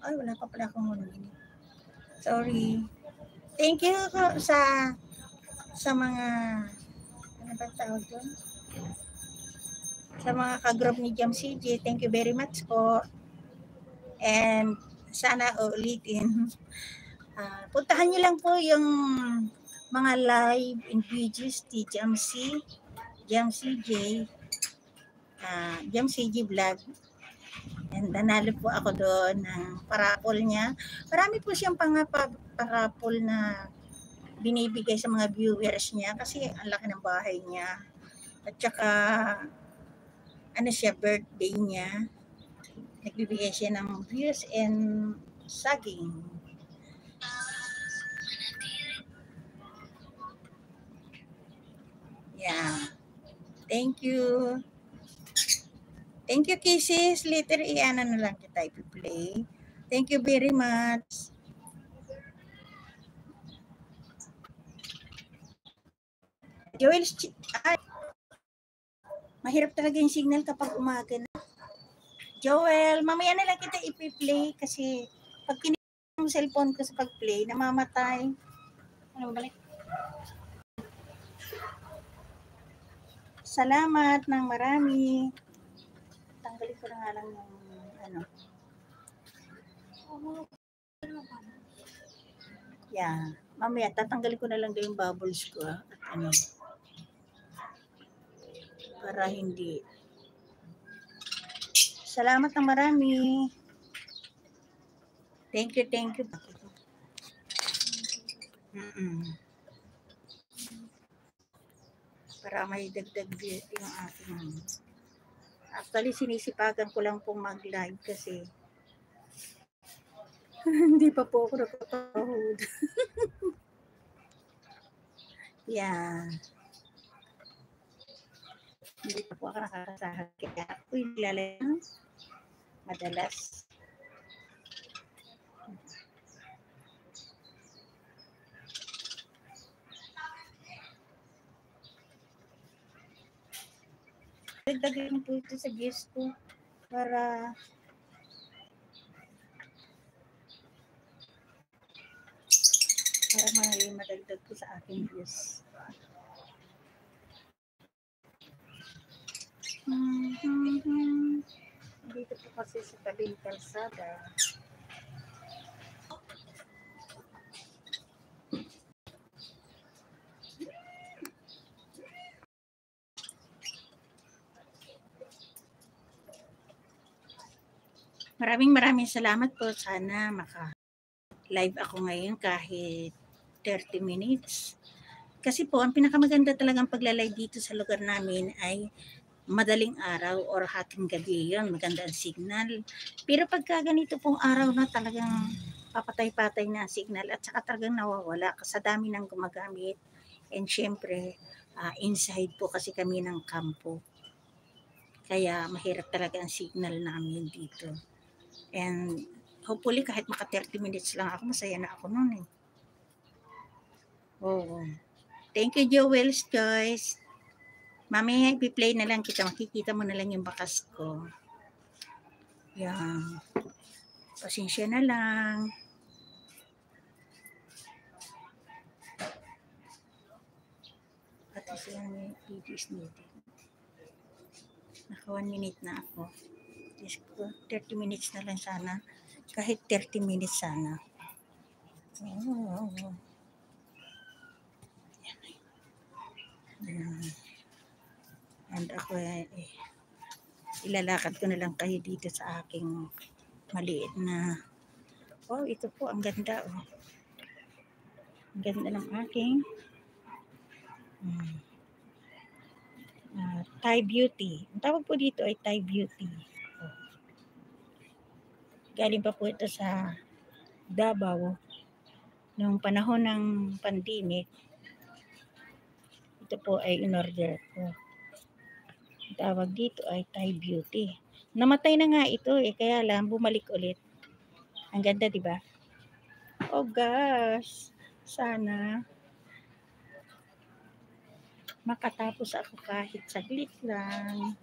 Ay, wala pa pala akong 1 minute. Sorry. Thank you sa mga, ano ba tawag doon? Sa mga ka-group ni Jam CJ, thank you very much po. And sana ulitin. Puntahan niyo lang po yung mga live and videos ni Jam CJ, Jam CJ Vlog. And nanalo po ako doon ng parapol niya. Marami po siyang parapol na binibigay sa mga viewers niya kasi ang laki ng bahay niya. At saka, birthday niya. Nagbibigay siya ng views and saging. Yeah. Thank you. Thank you, Kisses. Later, i-ano na lang kita i-play. Thank you very much. Joel, mahirap talaga yung signal kapag umaga na. Joel, mamaya na lang kita i-play kasi pag kinig yung cellphone ko sa pag-play, namamatay. Ano, balik? Salamat ng marami. Tanggalin ko na nga lang yung ano. Yeah. Mamaya, tatanggalin ko na lang yung bubbles ko. At ano, para hindi. Salamat ng marami. Thank you. Para may dagdag yung aking. Actually, sinisipagan ko lang pong mag-live kasi hindi pa po ako nakapahod. Yeah. Hindi pa po ako nakakasahag. Kaya ako yung nilalayang madalas. Dagdagan po ito sa guest ko para may madagdag ko sa aking views. Dito po kasi sa tabing kalsada. Maraming salamat po. Sana maka-live ako ngayon kahit 30 minutes. Kasi po, ang pinakamaganda talagang pagla-live dito sa lugar namin ay madaling araw or hating gabi yun. Maganda ang signal. Pero pagka ganito pong araw na talagang papatay-patay na ang signal at saka talagang nawawala sa dami ng gumagamit. And syempre, inside po kasi kami ng kampo. Kaya mahirap talaga ang signal namin dito. And hopefully kahit maka 30 minutes lang ako, masaya na ako noon eh. Oo. Thank you, Joel's Choice. Mamaya i-play na lang kita. Makikita mo na lang yung bakas ko. Yan. Pasensya na lang. At isa lang yung videos natin. Naka 1 minute na ako. 30 minutes na lang sana. Kahit 30 minutes sana. Oh. And ako ilalakad ko na lang kayo dito sa aking maliit na ito po ang ganda ang ganda ng aking Thai Beauty. Ang tawag po dito ay Thai Beauty. Galing pa po ito sa Davao noong panahon ng pandemic. Ito po ay in-order ko. Ang tawag dito ay Thai Beauty. Namatay na nga ito kaya lang bumalik ulit. Ang ganda, di ba? Oh gosh, sana makatapos ako kahit saglit lang.